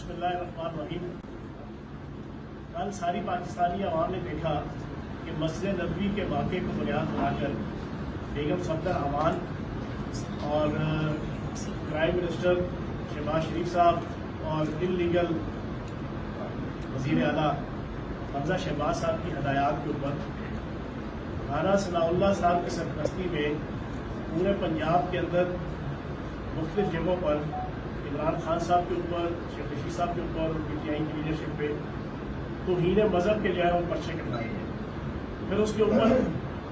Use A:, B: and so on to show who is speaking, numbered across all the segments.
A: बिस्मिल्लाहिर्रहमानिर्रहीम। कल सारी पाकिस्तानी आवाम ने देखा कि मस्जिद नबवी के वाक़े को बुनियाद बनाकर बेगम सफदर अमान और प्राइम मिनिस्टर शहबाज शरीफ साहब और इल्लीगल वज़ीर आला हमजा शहबाज साहब की हदायत के ऊपर राना सनाउल्लाह साहब की सरपरस्ती में पूरे पंजाब के अंदर मुख्तलिफ जगहों पर इमरान खान साहब के ऊपर, शेख रशीद साहब के ऊपर, PTI की लीडरशिप पे तौहीन मज़हब के जो है वो पर्चे करवाए गए। फिर उसके ऊपर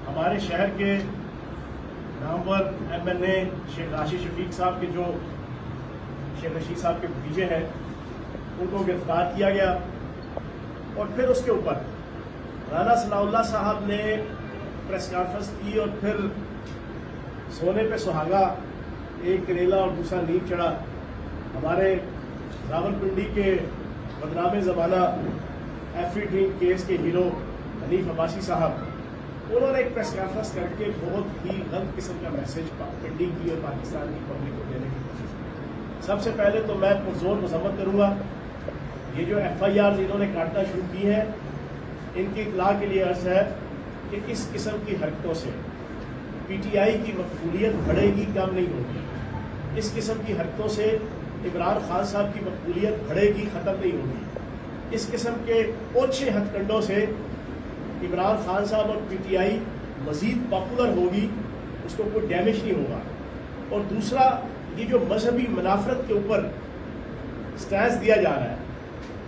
A: हमारे शहर के नामवर MNA शेख राशिद शफीक साहब के जो शेख रशीद साहब के भतीजे हैं उनको गिरफ्तार किया गया। और फिर उसके ऊपर राना सनाउल्लाह साहब ने प्रेस कॉन्फ्रेंस की और फिर सोने पे सुहागा, एक करेला और दूसरा नींद चढ़ा। हमारे रावलपिंडी के बदनाम ज़माना एफरी ड्रीम केस के हीरो हनीफ अब्बासी साहब, उन्होंने एक प्रेस कॉन्फ्रेंस करके बहुत ही गलत किस्म का मैसेज पिंडी की और पाकिस्तान की पब्लिक को देने की कोशिश की। सबसे पहले तो मैं पुरजोर मजम्मत करूँगा, ये जो FIR इन्होंने काटना शुरू की है, इनकी इतला के लिए अर्ज है कि इस किस्म की हरकतों से PTI की मकबूलियत बढ़ेगी, कम नहीं होगी। इस किस्म की हरकतों से इमरान खान साहब की मकबूलियत बढ़ेगी, ख़त्म नहीं होगी। इस किस्म के ओछे हथकंडों से इमरान खान साहब और PTI मज़ीद पॉपुलर होगी, उसको कोई डैमेज नहीं होगा। और दूसरा, ये जो मजहबी मुनाफरत के ऊपर स्टैंस दिया जा रहा है,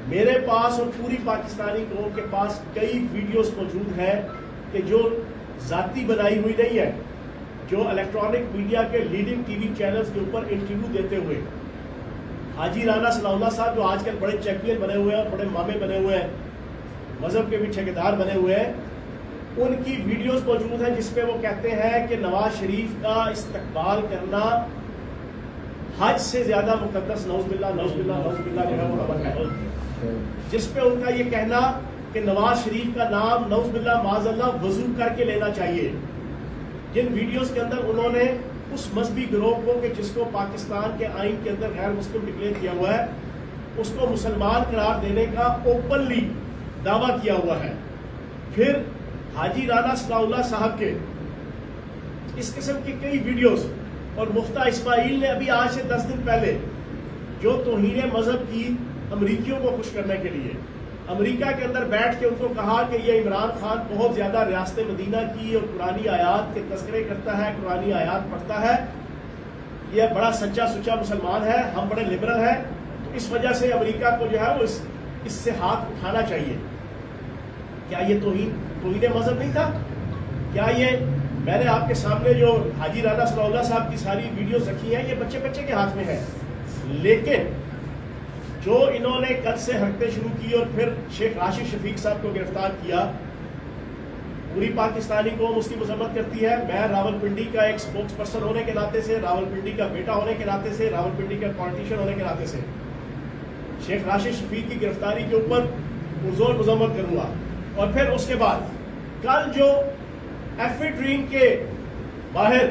A: मेरे पास और पूरी पाकिस्तानी कौम के पास कई वीडियोस मौजूद हैं कि जो ज़ाती बनाई हुई नहीं है, जो इलेक्ट्रॉनिक मीडिया के लीडिंग TV चैनल्स के ऊपर इंटरव्यू देते हुए हाजी राना सनाउल्लाह साहब, जो आजकल बड़े चैंपियन बने हुए हैं, बड़े मामे बने हुए हैं, मजहब के भी ठेकेदार बने हुए हैं, उनकी वीडियोस मौजूद हैं जिसपे वो कहते हैं कि नवाज शरीफ का इस्तकबाल करना हज से ज्यादा मुकद्दस नौज़बिल्लाह जो है वो अमल है। जिसपे उनका ये कहना कि नवाज शरीफ का नाम नौज़बिल्लाह माज़अल्लाह वजू करके लेना चाहिए। जिन वीडियोस के अंदर उन्होंने उस मजहबी गिरोह को कि जिसको पाकिस्तान के आइन के अंदर गैर मुस्लिम डिक्लेयर किया हुआ है, उसको मुसलमान करार देने का ओपनली दावा किया हुआ है। फिर हाजी राना सनाउल्लाह साहब के इस किस्म की कई वीडियोस, और मुफ्ता इस्माइल ने अभी आज से 10 दिन पहले जो तौहीन मजहब की अमरीकियों को खुश करने के लिए अमेरिका के अंदर बैठ के उनको कहा कि ये इमरान खान बहुत ज्यादा रियासत मदीना की और कुरानी आयात के तस्करे करता है, कुरानी आयात पढ़ता है, ये बड़ा सच्चा सुच्चा मुसलमान है, हम बड़े लिबरल हैं, तो इस वजह से अमेरिका को जो है वो इससे हाथ उठाना चाहिए। क्या ये तौहीन मजहब नहीं था? क्या ये, मैंने आपके सामने जो हाजी राना सनाउल्लाह साहब की सारी वीडियोस रखी हैं, ये बच्चे बच्चे के हाथ में है। लेकिन जो इन्होंने कल से हरकतें शुरू की और फिर शेख राशिद शफीक साहब को गिरफ्तार किया, पूरी पाकिस्तानी कौम उसकी मजम्मत करती है। मैं रावलपिंडी का एक स्पोक्स पर्सन होने के नाते से, रावलपिंडी का बेटा होने के नाते से, रावलपिंडी का पॉलिटिशियन होने के नाते से शेख राशिद शफीक की गिरफ्तारी के ऊपर पुरजोर मजम्मत करूंगा। और फिर उसके बाद कल जो एफरी ड्रीम के बाहर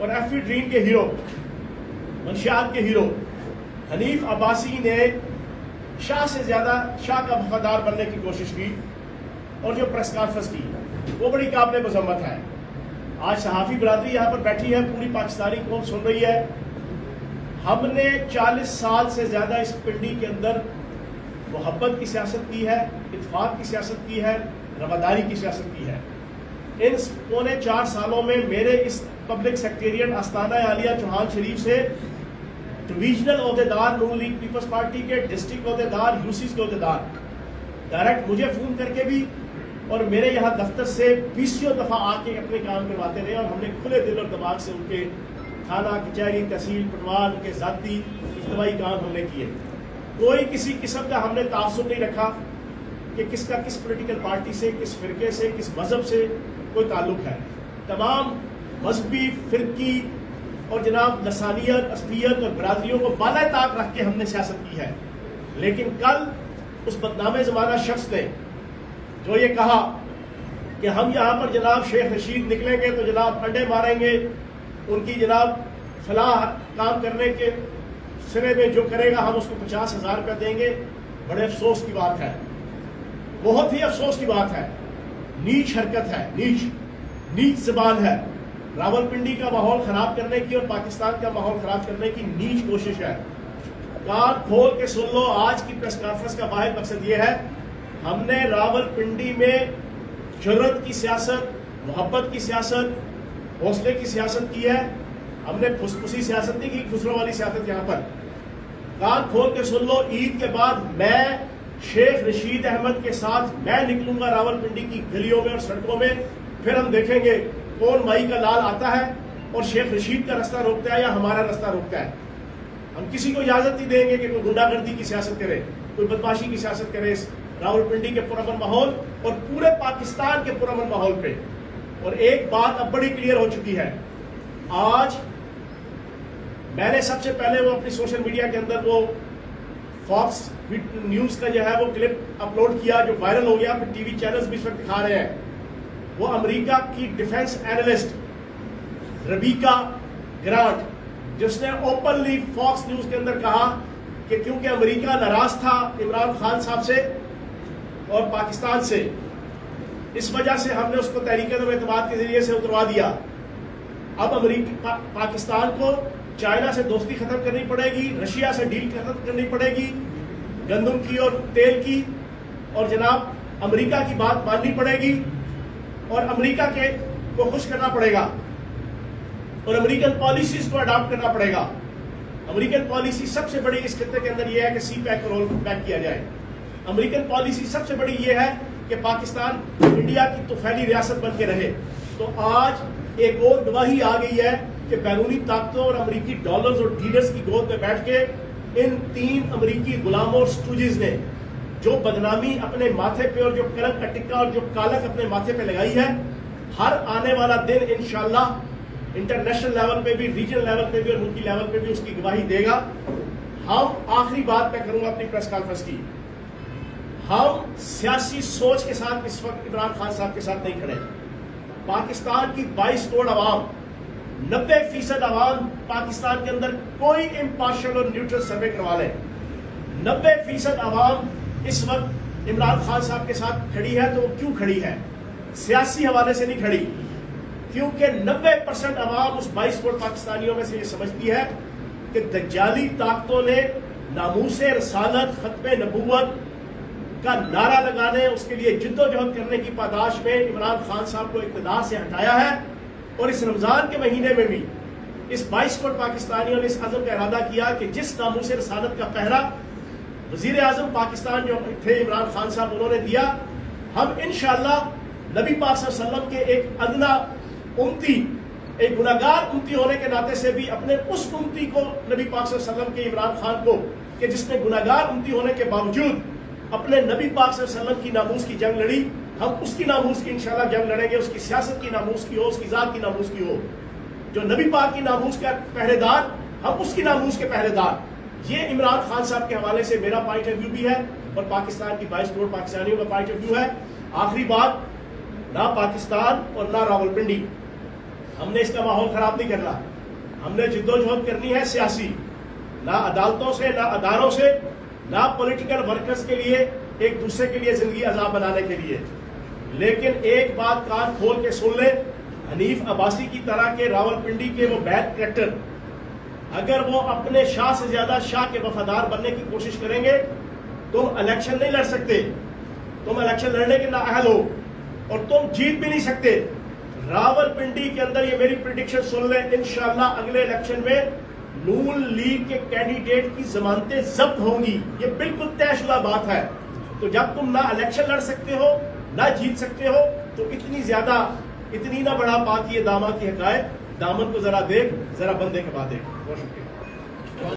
A: और एफरी ड्रीम के हीरो, मंशियात के हीरो हनीफ अब्बासी ने शाह से ज्यादा शाह का वफादार बनने की कोशिश की और जो प्रेस कॉन्फ्रेंस की वो बड़ी काबिल मजम्मत है। आज सहाफ़ी बरादरी यहाँ पर बैठी है, पूरी पाकिस्तानी कौम सुन रही है। हमने 40 साल से ज्यादा इस पिंडी के अंदर मोहब्बत की सियासत की है, इत्तेफाक की सियासत की है, रवादारी की सियासत की है। इन पौने 4 सालों में मेरे इस पब्लिक सेक्रेटेरिएट आस्ताना आलिया चौहान शरीफ से डिविजनल अहदेदार नून लीग पीपल्स पार्टी के, डिस्ट्रिक्ट अहदेदार, UCs के अहदेदार डायरेक्ट मुझे फोन करके भी और मेरे यहाँ दफ्तर से 20 दफा आके अपने काम करवाते रहे, और हमने खुले दिल और दिमाग से उनके थाना, कचहरी, तहसील, पटवार, उनके जाती इज्तमाही काम हमने किए। कोई किसी किस्म का हमने तासुब नहीं रखा कि किसका किस पॉलिटिकल पार्टी से, किस फिरके से, किस मजहब से कोई ताल्लुक है। तमाम मजहबी, फिरकी और जनाब लसानियत, असलियत और बरादरियों को बाला ताक रख के हमने सियासत की है। लेकिन कल उस बदनाम ज़माना शख्स ने जो ये कहा कि हम यहाँ पर जनाब शेख रशीद निकलेंगे तो जनाब अंडे मारेंगे, उनकी जनाब फलाह काम करने के سلسلے میں جو کرے گا ہم اس کو 50,000 روپے دیں گے. بڑے افسوس کی بات ہے, بہت ہی افسوس کی بات ہے. نیچ حرکت ہے, نیچ زبان ہے. راولپنڈی کا ماحول خراب کرنے کی اور پاکستان کا ماحول خراب کرنے کی نیچ کوشش ہے. کان کھول کے سن لو, آج کی پریس کانفرنس کا واحد مقصد یہ ہے, ہم نے راولپنڈی میں جرأت کی سیاست, محبت کی سیاست, حوصلے کی سیاست کی ہے. ہم نے پھسپھسی سیاست نہیں کی, خسرو والی سیاست. یہاں پر کان کھول کے سن لو, عید کے بعد میں شیخ رشید احمد کے ساتھ میں نکلوں گا راولپنڈی کی گلیوں میں اور سڑکوں میں. پھر ہم دیکھیں گے کون مائی کا لال آتا ہے اور شیخ رشید کا رستہ روکتا ہے یا ہمارا رستہ روکتا ہے. ہم کسی کو اجازت نہیں دیں گے کہ کوئی گنڈا گردی کی سیاست کرے, کوئی بدماشی کی سیاست کرے اس راولپنڈی کے پرامن ماحول اور پورے پاکستان کے پرامن ماحول پہ. اور ایک بات اب بڑی کلیئر ہو چکی ہے. آج میں نے سب سے پہلے وہ اپنی سوشل میڈیا کے اندر وہ فاکس نیوز کا جو ہے وہ کلپ اپلوڈ کیا جو وائرل ہو گیا, پھر ٹی وی چینلز بھی اس وقت دکھا رہے ہیں. وہ امریکہ کی ڈیفنس اینالسٹ ربیکا گرانٹ, جس نے اوپنلی فاکس نیوز کے اندر کہا کہ کیونکہ امریکہ ناراض تھا عمران خان صاحب سے اور پاکستان سے, اس وجہ سے ہم نے اس کو تحریک اعتماد کے ذریعے سے اتروا دیا. اب امریکہ پاکستان کو چائنا سے دوستی ختم کرنی پڑے گی, رشیا سے ڈیل ختم کرنی پڑے گی گندم کی اور تیل کی, اور جناب امریکہ کی بات ماننی پڑے گی اور امریکہ کو خوش کرنا پڑے گا اور امریکن پالیسیز کو اڈاپٹ کرنا پڑے گا. امریکن پالیسی سب سے بڑی اس خطے کے اندر یہ ہے کہ سی پیک کو رول بیک کیا جائے. امریکن پالیسی سب سے بڑی یہ ہے کہ پاکستان انڈیا کی توفیلی ریاست بن کے رہے. تو آج ایک اور گواہی آ گئی ہے کہ بیرونی طاقتوں اور امریکی ڈالرز اور ڈیلرز کی گود میں بیٹھ کے ان 3 امریکی غلاموں اور سٹوجز نے جو بدنامی اپنے ماتھے پہ اور جو کلنک کا ٹکا اور جو کالک اپنے ماتھے پہ لگائی ہے, ہر آنے والا دن انشاءاللہ انٹرنیشنل لیول پہ بھی, ریجنل لیول پہ بھی اور ملکی لیول پہ بھی اس کی گواہی دے گا. ہم آخری بات میں کروں گا اپنی پریس کانفرنس کی, ہم سیاسی سوچ کے ساتھ اس وقت عمران خان صاحب کے ساتھ نہیں کھڑے. پاکستان کی 22 کروڑ عوام, 90% عوام پاکستان کے اندر کوئی امپارشل اور نیوٹرل سروے کروا لیں, 90% عوام اس وقت عمران خان صاحب کے ساتھ کھڑی ہے. تو وہ کیوں کھڑی ہے؟ سیاسی حوالے سے نہیں کھڑی, کیونکہ 90% عوام اس 22 کروڑ پاکستانیوں میں سے یہ سمجھتی ہے کہ دجالی طاقتوں نے ناموس رسالت, ختم نبوت کا نعرہ لگانے, اس کے لیے جد و جہد کرنے کی پاداش میں عمران خان صاحب کو اقتدار سے ہٹایا ہے. اور اس رمضان کے مہینے میں بھی اس 22 کروڑ پاکستانیوں نے اس عزم کا ارادہ کیا کہ جس ناموس رسالت کا پہرا وزیر اعظم پاکستان جو تھے عمران خان صاحب انہوں نے دیا, ہم انشاءاللہ نبی پاک صلی اللہ علیہ وسلم کے ایک ادنا امتی, ایک گناہگار امتی ہونے کے ناطے سے بھی اپنے اس امتی کو, نبی پاک صلی اللہ علیہ وسلم کے عمران خان کو, کہ جس نے گناہگار امتی ہونے کے باوجود اپنے نبی پاک صلی اللہ علیہ وسلم کی ناموس کی جنگ لڑی, ہم اس کی ناموس کی انشاءاللہ جنگ لڑیں گے. اس کی سیاست کی ناموس کی ہو, اس کی ذات کی ناموس کی ہو. جو نبی پاک کی ناموس کا پہرے دار, ہم اس کی ناموس کے پہرے دار. یہ عمران خان صاحب کے حوالے سے میرا پوائنٹ آف ویو بھی ہے اور پاکستان کی 22 کروڑ پاکستانیوں کا پوائنٹ آف ویو ہے. آخری بات, نہ پاکستان اور نہ راولپنڈی, ہم نے اس کا ماحول خراب نہیں کرنا. ہم نے جد و جہد کرنی ہے سیاسی, نہ عدالتوں سے, نہ اداروں سے, نہ پولیٹیکل ورکرز کے لیے ایک دوسرے کے لیے زندگی عذاب بنانے کے لیے. لیکن ایک بات کان کھول کے سن لیں, حنیف عباسی کی طرح کے راولپنڈی کے وہ بیڈ کریکٹر اگر وہ اپنے شاہ سے زیادہ شاہ کے وفادار بننے کی کوشش کریں گے, تم الیکشن نہیں لڑ سکتے, تم الیکشن لڑنے کے نااہل ہو اور تم جیت بھی نہیں سکتے. راولپنڈی کے اندر یہ میری پریڈکشن سن لیں, انشاءاللہ اگلے الیکشن میں نون لیگ کے کینڈیڈیٹ کی ضمانتیں ضبط ہوں گی. یہ بالکل طے شدہ بات ہے. تو جب تم نہ الیکشن لڑ سکتے ہو نہ جیت سکتے ہو تو اتنی نہ بڑا پاکی دامہ کی حقائق, دامن کو ذرا دیکھ, ذرا بندے کے بعد دیکھ. بہت شکریہ.